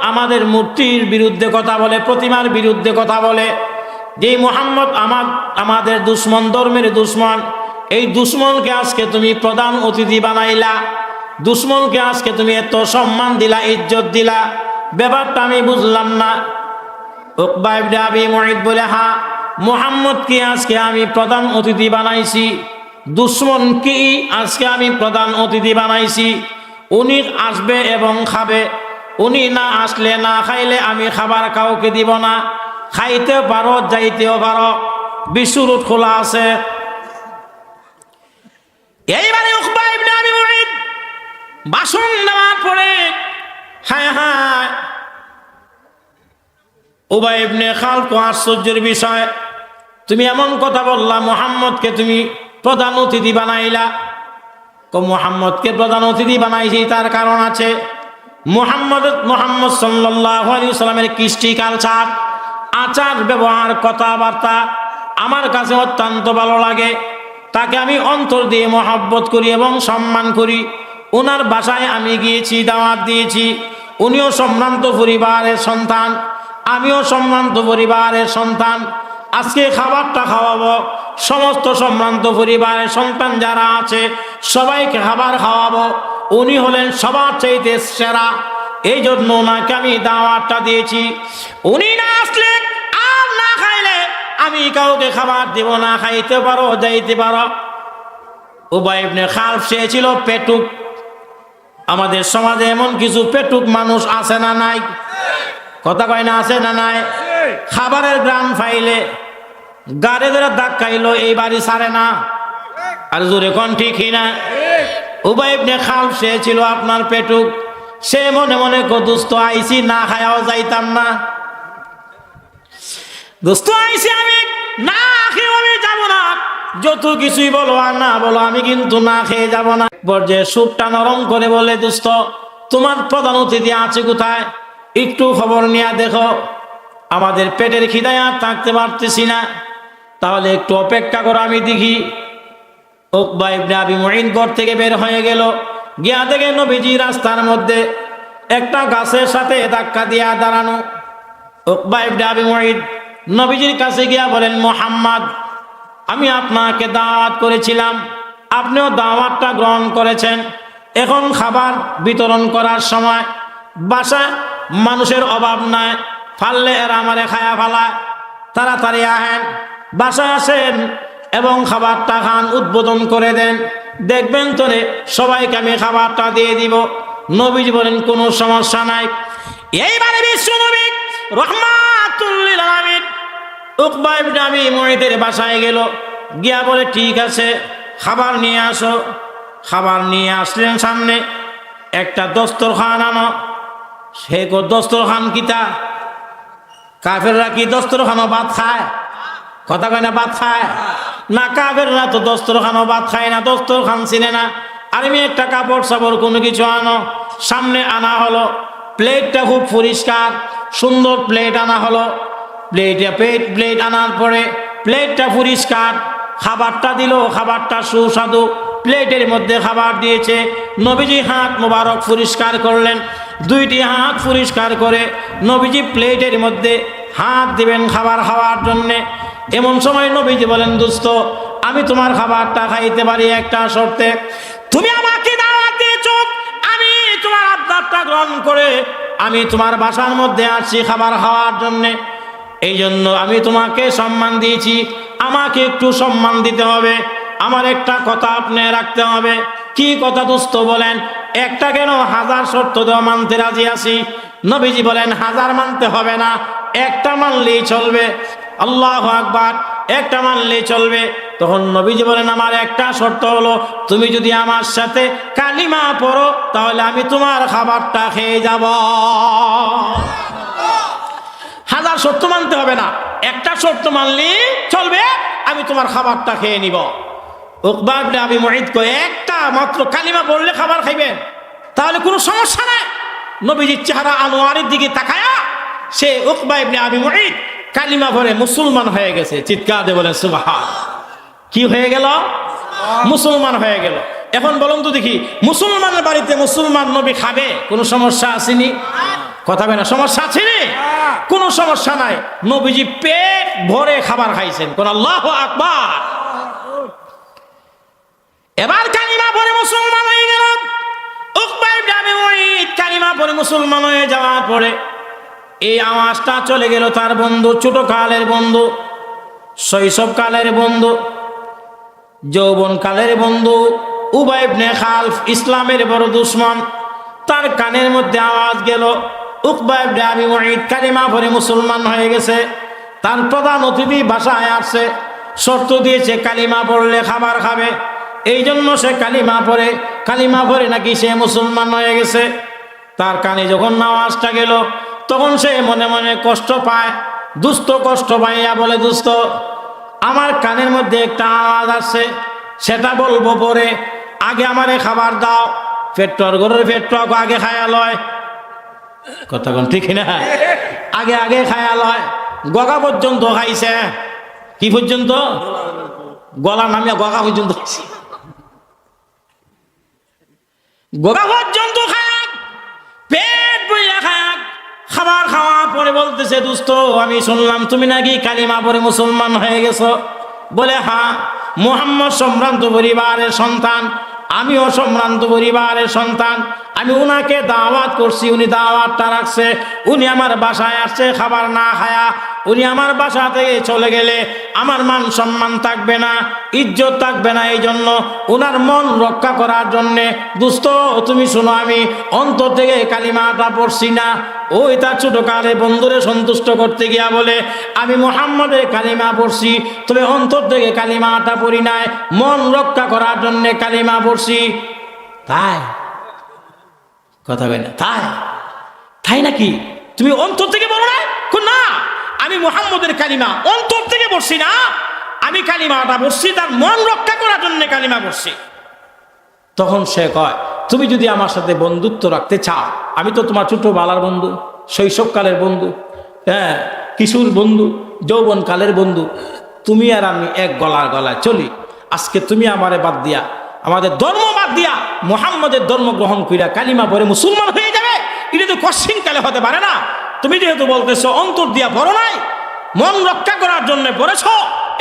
আমাদের মূর্তির বিরুদ্ধে কথা বলে, প্রতিমার বিরুদ্ধে কথা বলে। যে মুহাম্মদ আমাদের দুশ্মন, ধর্মের দুশ্মন, এই দুশ্মনকে আজকে তুমি প্রধান অতিথি বানাইলা, দুশ্মনকে আজকে তুমি এত সম্মান দিলা, ইজ্জত দিলা, ব্যাপারটা আমি বুঝলাম না। উকবা ইবনে আবি মুঈত বলে, হ্যাঁ, মুহাম্মদকে আজকে আমি প্রধান অতিথি বানাইছি, দুশ্মন কি আজকে আমি প্রধান অতিথি বানাইছি। উনি আসবে এবং খাবে, উনি না আসলে, না খাইলে আমি খাবার কাউকে দিব না। খাইতে পারো, যাইতেও পারো, বিশ্বরুট খোলা আছে। এইবারে উকবা ইবনে আবি মুঈত ভাষণ দেওয়ার পরে, হায় হায়, উবাই ইবনে খালদ আশ্চর্যের বিষয়, তুমি এমন কথা বললা, মুহাম্মদকে তুমি প্রধান অতিথি বানাইলা। মুহাম্মদকে প্রধান অতিথি বানাইছি, তার কারণ আছে। মুহাম্মদ সাল্লাল্লাহু আলাইহি ওয়াসাল্লামের কৃষ্টি, কালচার, আচার ব্যবহার, কথাবার্তা আমার কাছে অত্যন্ত ভালো লাগে। তাকে আমি অন্তর দিয়ে মহব্বত করি এবং সম্মান করি। ওনার বাসায় আমি গিয়েছি, দাওয়াত দিয়েছি। উনিও সম্ভ্রান্ত পরিবারের সন্তান, আমিও সম্ভ্রান্ত পরিবারের সন্তান। আজকে খাবারটা খাওয়াবো, সমস্ত সম্ভ্রান্ত পরিবারের সন্তান যারা আছে সবাইকে খাবার খাওয়াবো। উনি হলেন সবার চাইতে সেরা, এই জন্য ওনাকে আমি দাওয়াতটা দিয়েছি। উনি না আসলে আর না খাইলে আমি কাউকে খাবার দেব না। খাইতে পারো, যাইতে পারো। উবাই ইবনে খালদ সে ছিল পেটুক। আমাদের সমাজে এমন কিছু পেটুক মানুষ আছে না নাই? কথা কয় না, আছে না নাই? খাবারের গ্রাম ফাইলে গাড়ি ধরে দাগ খাইলো, এই বাড়ি ছাড়ে না। আর জোরে কোন ঠিক না? উবাই ইবনে খালদ সে ছিল আপনার পেটুক। সে মনে মনে দুস্থ আইছি, না খায়াও যাইতাম না। দুস্থ আইছি আমি, না খেয়ে আমি যাব না। যত কিছুই বলো আর না বলো, আমি কিন্তু না খেয়ে যাব না। পর্যায়ে সুপটা নরম করে বলে, দোস্ত, তোমার প্রধান অতিথি আছে কোথায়? একটু খবর নিয়ে দেখো, আমাদের পেটের খিদায় আর থাকতে পারতেছি না, তাহলে একটু অপেক্ষা করো, আমি দেখি। উকবা ইবনে আবি মুঈত ঘর থেকে বের হয়ে গেল। গিয়া দেখে নবীজি রাস্তার মধ্যে একটা গাছের সাথে ধাক্কা দিয়া দাঁড়ানো। উকবা ইবনে আবি মুঈত নবীজির কাছে গিয়া বলেন, মুহাম্মদ, আমি আপনাকে দাওয়াত করেছিলাম, আপনিও দাওয়াতটা গ্রহণ করেছেন। এখন খাবার বিতরণ করার সময়, বাসায় মানুষের অভাব নাই, ফাললে এরা আমারে খায়া ফালায়, তাড়াতাড়ি আহেন, বাসায় আসেন এবং খাবারটা খান, উদ্বোধন করে দেন, দেখবেন তোরে সবাইকে আমি খাবারটা দিয়ে দিব। নবীজি বলেন, কোনো সমস্যা নাই। এইবারে বিশ্ব নবী রাহমাতুল লিল আলামিন উকবা ইবনে আবি মুঈতের বাসায় গেল। গিয়া বলে, ঠিক আছে, খাবার নিয়ে আসো। খাবার নিয়ে আসলেন সামনে, একটা দস্তরখান আনো। সে দস্তরখান কিতা? কাফেররা কি দস্তরখানও ভাত খায়? কথা কয় না, ভাত খায় না? কাফেররা তো দস্তরখানও ভাত খায় না, দস্তরখান চিনে না। আর আমি একটা কাপড় সাপড় কোনো কিছু আনো। সামনে আনা হলো, প্লেটটা খুব পরিষ্কার সুন্দর প্লেট আনা হলো। প্লেট আনার পরে প্লেটটা পরিষ্কার, খাবারটা দিল, খাবারটা সুস্বাদু, প্লেটের মধ্যে খাবার দিয়েছে। নবীজি হাত মোবারক পরিষ্কার করলেন। দুইটি হাত পরিষ্কার করে নবীজি প্লেটের মধ্যে হাত দিবেন খাবার খাওয়ার জন্যে। এমন সময় নবীজি বলেন, দোস্ত, আমি তোমার খাবারটা খাইতে পারি একটা শর্তে। তুমি আমাকে দাওয়াত দিয়েছো, আমি তোমার আবদারটা গ্রহণ করে আমি তোমার বাসার মধ্যে আসছি খাবার খাওয়ার জন্যে। এই জন্য আমি তোমাকে সম্মান দিয়েছি, আমাকে একটু সম্মান দিতে হবে। আমার একটা কথা আপনি রাখতে হবে। কি কথা দোস্ত বলেন? একটা কেন, 1000 শর্ত দেওয়া মানতে রাজি আছি। নবীজি বলেন, 1000 মানতে হবে না, একটা মানলেই চলবে। আল্লাহু আকবার, একটা মানলেই চলবে। তখন নবীজি বলেন, আমার একটা শর্ত হলো, তুমি যদি আমার সাথে কালিমা পড়ো তাহলে আমি তোমার খাবারটা খেয়ে যাব। 1000 শর্ত মানতে হবে না, একটা শর্ত মানলেই চলবে, আমি তোমার খাবারটা খেয়ে নিব। উকবা ইবনে আবি মুঈত কয়, একটা মাত্র কালিমা পড়লে খাবার খাইবেন, তাহলে কোনো সমস্যা নাই। নবীজির চেহারা আনোয়ারের দিকে তাকায়া সে উকবা ইবনে আবি মুঈত কালিমা পড়ে মুসলমান হয়ে গেছে। চিৎকার দিয়ে বলেন সুবহান। কি হয়ে গেল? মুসলমান হয়ে গেল। এখন বলুন তো দেখি, মুসলমানের বাড়িতে মুসলমান নবী খাবে, কোনো সমস্যা আসেনি? কথা কয় না, সমস্যা আছে রে? কোনো সমস্যা নাই, নবীজি পেট ভরে খাবার খাইছেন। কোন আল্লাহু আকবার। এবার কালিমা পড়ে মুসলমান হয়ে গেল উকবা ইবনে আবি মুঈত। কালিমা পড়ে মুসলমান হয়ে যাওয়ার পরে এই আওয়াজটা চলে গেল তার বন্ধু, ছোট কালের বন্ধু, শৈশব কালের বন্ধু, যৌবন কালের বন্ধু উবাই ইবনে খালফ, ইসলামের বড় দুশমন। তার কানের মধ্যে আওয়াজ গেল উকবা ইবনে আবি মুঈত কালিমা পড়ে মুসলমান হয়ে গেছে। তার প্রধান অতিথি বাসায় আসছে, শর্ত দিয়েছে কালিমা পড়লে খাবার খাবে। এই জন্য সে কালিমা পড়ে নাকি সে মুসলমান হয়ে গেছে। তার কানে যখন আওয়াজটা গেল তখন সে মনে মনে কষ্ট পায়। দুস্থ কষ্ট পাইয়া বলে, দুস্থ আমার কানের মধ্যে একটা আওয়াজ আসছে, সেটা বলবো পরে, আগে আমারে খাবার দাও। পেট্রোল ঘরের পেট্রোল আগে খায়া লয়, কথা কোন ঠিক না? আগে খায়া লয়। গগা পর্যন্ত খাইছে। কি পর্যন্ত? গলা নামিয়া গগা পর্যন্ত খাইছে। গগা পর্যন্ত খায়াক, পেট বইয়া খায়াক। খাবার খাওয়ার পরে বলতেছে, দোস্ত আমি শুনলাম তুমি নাকি কালিমা পড়ে মুসলমান হয়ে গেছো। বলে হ্যাঁ, মুহাম্মদ সম্ভ্রান্ত পরিবারের সন্তান, আমিও সম্ভ্রান্ত পরিবারের সন্তান। আমি উনাকে দাওয়াত করছি, উনি দাওয়াতটা রাখছে। উনি আমার বাসায় আসছে খাবার না খায়া। উনি আমার বাসা থেকে চলে গেলে আমার মান সম্মান থাকবে না, ইজ্জত থাকবে না। এই জন্য উনার মন রক্ষা করার জন্যে দোস্ত তুমি শোনো, আমি অন্তর থেকে কালিমাটা পড়ছি না। ওই তার ছোটকালে বন্ধুরে সন্তুষ্ট করতে গিয়া বলে আমি মুহাম্মদের কালিমা পড়ছি, তবে অন্তর থেকে কালিমাটা পড়ি নাই, মন রক্ষা করার জন্যে কালিমা পড়ছি। তাই কথা কয় না? তাই নাকি? তুমি অন্তর থেকে বলো না? না, আমি মুহাম্মদের কালিমা অন্তর থেকে পড়ছি না, আমি কালিমাটা পড়ছি তার মন রক্ষা করার জন্য কালিমা পড়ছি। তখন সে কয়, তুমি যদি আমার সাথে বন্ধুত্ব রাখতে চাও, আমি তো তোমার ছোটবেলার বন্ধু, শৈশবকালের বন্ধু, হ্যাঁ, কিশোর বন্ধু, যৌবন কালের বন্ধু, তুমি আর আমি এক গলায় চলি। আজকে তুমি আমারে বাদ দিয়া, আমাদের ধর্ম বাদ দিয়া মুহাম্মদের ধর্ম গ্রহণ কইরা কালিমা পড়ে মুসলমান হয়ে যাবে, এটা তো কঠিন কালে হতে পারে না। তুমি যেহেতু বলতেছো অন্তর দিয়া পড়ো নাই, মন রক্ষা করার জন্য পড়েছ,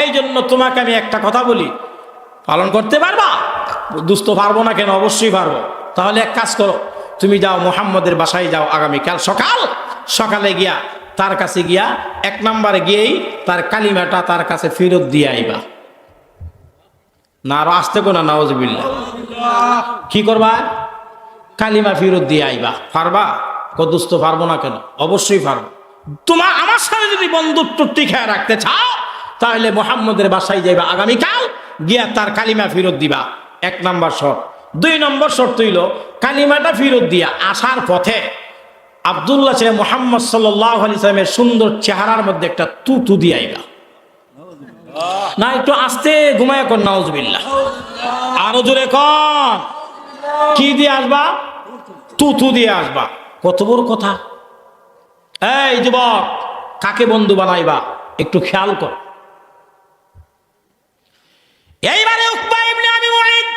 এই জন্য তোমাকে আমি একটা কথা বলি, পালন করতে পারবা? দুস্থ পারবো না কেন? অবশ্যই পারবো। তাহলে এক কাজ করো, তুমি যাও মুহাম্মদের বাসায় যাও, আগামীকাল সকালে গিয়া তার কাছে গিয়া 1 নম্বরে গিয়েই তার কালিমাটা তার কাছে ফেরত দিয়ে আইবা। না আরো আসতে কোনা, নাউজুবিল্লাহ। কি করবা? কালিমা ফেরত দিয়ে আইবা। পারবা? দুস্থ পারবো না কেন? অবশ্যই পারবো। তোমার আমার সাথে যদি বন্ধুত্ব টিকে রাখতে চাও তাহলে মুহাম্মদের বাসায় যাইবা আগামীকাল, গিয়া তার কালিমা ফেরত দিবা। 1 নম্বর শর্ত। 2 নম্বর শর্ত হইল কালিমাটা ফেরত দিয়া আসার পথে আব্দুল্লাহ ছেলে মুহাম্মদ সাল্লাল্লাহু আলাইহি সাল্লামের সুন্দর চেহারার মধ্যে একটা তুতু দিয়ে আইবা। না একটু আস্তে ঘুমায় কর, নাউজুবিল্লাহ। আরো জোরে কর। কি দিয়ে আসবা? তুতু দিয়ে আসবা। কত বড় কথা! এই যুবক, কাকে বন্ধু বানাইবা একটু খেয়াল কর। এইবারে উকবা ইবনে আবি মুঈত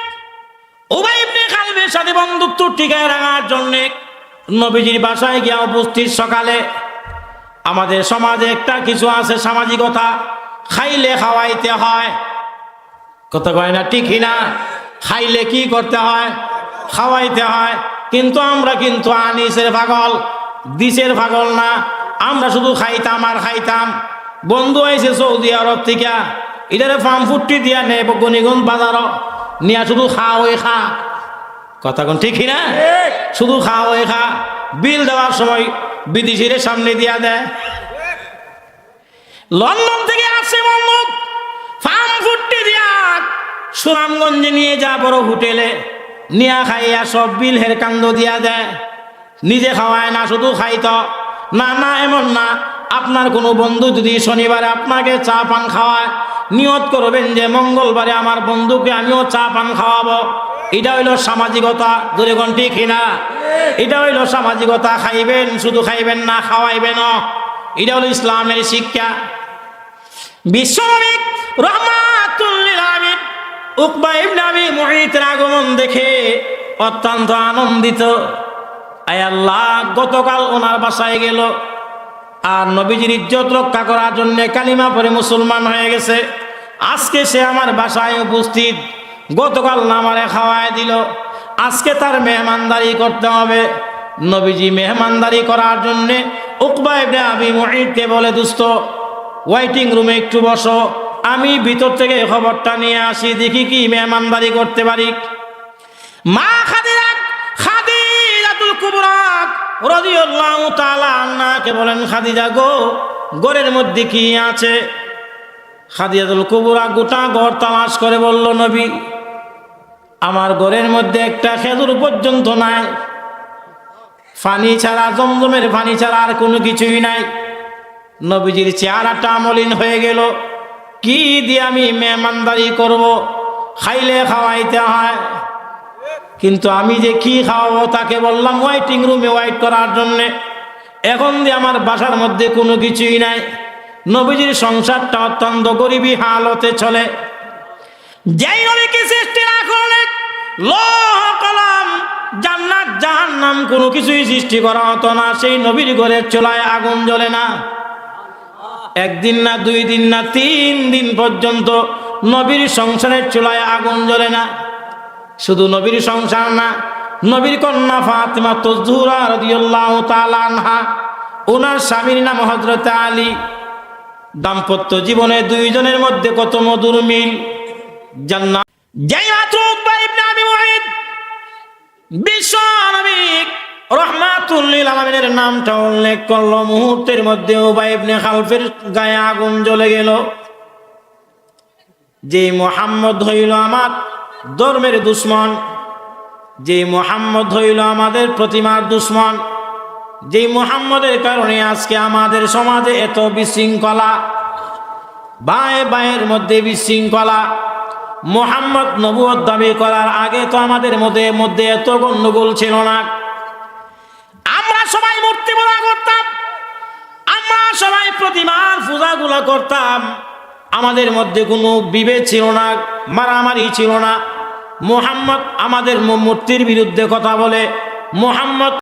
উবাই ইবনে খালফের সাথে বন্ধুত্ব টিকায় রাখার জন্য নবীজির বাসায় গিয়া উপস্থিত। সকালে আমাদের সমাজে একটা কিছু আছে, সামাজিকতা, খাইলে খাওয়াইতে হয়, কথা কয় না ঠিক না? খাইলে কি করতে হয়? খাওয়াইতে হয়। কিন্তু আমরা কিন্তু আনিসের পাগল, দিসের পাগল না। আমরা শুধু খাইতাম আর খাইতাম। বন্ধু আইছে সৌদি আরব থেকে, এটারে ফার্ম ফুটটি দিয়া নেই গনিগন বাজার নিয়া শুধু খাওয়াই খা, কথা কোন ঠিক না? শুধু খাওয়াই খা। বিল দেওয়ার সময় বিদেশির সামনে দিয়া দেয়। লন্ডন থেকে আসছে বন্ধু, ফার্ম ফুটটি দিয়া সুনামগঞ্জে নিয়ে যা বড় হোটেলে নিয়া খাইয়া সব বিল হের কান্দ দিয়া দেয়। নিজে খাওয়ায় না, শুধু খাইত না। না, এমন না। আপনার কোনো বন্ধু যদি শনিবারে আপনাকে চা পান খাওয়ায়, নিয়ত করবেন যে মঙ্গলবারে আমার বন্ধুকে আমিও চা পান খাওয়াবো। এটা হইল সামাজিকতা। ধরে কোন ঠিক না? এটা হইল সামাজিকতা। খাইবেন, শুধু খাইবেন না, খাওয়াইবেন। এটা হলো ইসলামের শিক্ষা। বিশ্বনবী রাহমাতুল লিল আলামিন উকবা ইবনে আবি মুঈতের আগমন দেখে অত্যন্ত আনন্দিত আয় আল্লাহ, গতকাল ওনার বাসায় গেল আর নবীজির ইজ্জত রক্ষা করার জন্য কালিমা পড়ে মুসলমান হয়ে গেছে। আজকে সে আমার বাসায় উপস্থিত, গতকাল না আমারে খাওয়ায় দিল, আজকে তার মেহমানদারি করতে হবে। নবীজি মেহমানদারি করার জন্যে উকবা ইবনে আবি মুঈতকে বলে, দোস্ত ওয়েটিং রুমে একটু বসো, আমি ভিতর থেকে খবরটা নিয়ে আসি, দেখি কি মেহমানদারি করতে পারি। মা খাদিজাতুল কুবরা রাদিয়াল্লাহু তাআলা আনহাকে বলেন, খাদিজা গো, ঘরের মধ্যে কি আছে? খাদিজাতুল কুবরা গোটা ঘর তালাশ করে বলল, নবী আমার ঘরের মধ্যে একটা খেজুর পর্যন্ত নাই, পানি ছাড়া, জমজমের পানি ছাড়া আর কোনো কিছুই নাই। নবীজির চেহারাটা মলিন হয়ে গেল, কি দিয়ে আমি মেহমানদারি করব? খাইলে খাওয়াইতে হয়, কিন্তু আমি যে কি খাওয়াবো? তাকে বললাম ওয়েটিং রুমে ওয়েট করার জন্যে। এখন দিয়ে আমার বাসার মধ্যে কোনো কিছুই নাই। নবীজির সংসারটা অত্যন্ত গরিবী হালতে চলে। যেই নবীকে সৃষ্টি না করলে লৌহ কলম জান্নাত জাহান্নাম কোনো কিছুই সৃষ্টি করা হতো না, সেই নবীর ঘরের চুলায় আগুন জ্বলে না। একদিন না, 2 দিন না, 3 দিন পর্যন্ত নবীর সংসারের চুলায় আগুন জ্বলে না। শুধু নবীর সংসার না, নবীর কন্যা ফাতিমা তুজহুরা রাদিয়াল্লাহু তাআলা আনহা, ওনার স্বামীর নাম হযরত আলী। দাম্পত্য জীবনে 2 জনের মধ্যে কত মধুর মিল। জান্নাত যেই মাত্র উকবা ইবনে আবি মুঈত বিশ্ব নবী রাহমাতুল লিল আলামিনের নামটা উল্লেখ করলো, মুহূর্তের মধ্যে উবাই ইবনে খালফের গায়ে আগুন জ্বলে গেল। যে মুহাম্মদ হইল আমার ধর্মের দুশ্মন, যে মুহাম্মদ হইল আমাদের প্রতিমার দুশ্মন, যে মুহাম্মদের কারণে আজকে আমাদের সমাজে এত বিশৃঙ্খলা, ভাই ভাইয়ের মধ্যে বিশৃঙ্খলা। মুহাম্মদ নবুয়ত দাবি করার আগে তো আমাদের মধ্যে এত গন্ডগোল ছিল না। আমরা সবাই মূর্তি পূজা করতাম, আমরা সবাই প্রতিমার পূজাগুলা করতাম, আমাদের মধ্যে কোনো বিভেদ ছিল না, মারামারি ছিল না। মুহাম্মদ আমাদের মূর্তির বিরুদ্ধে কথা বলে, মুহাম্মদ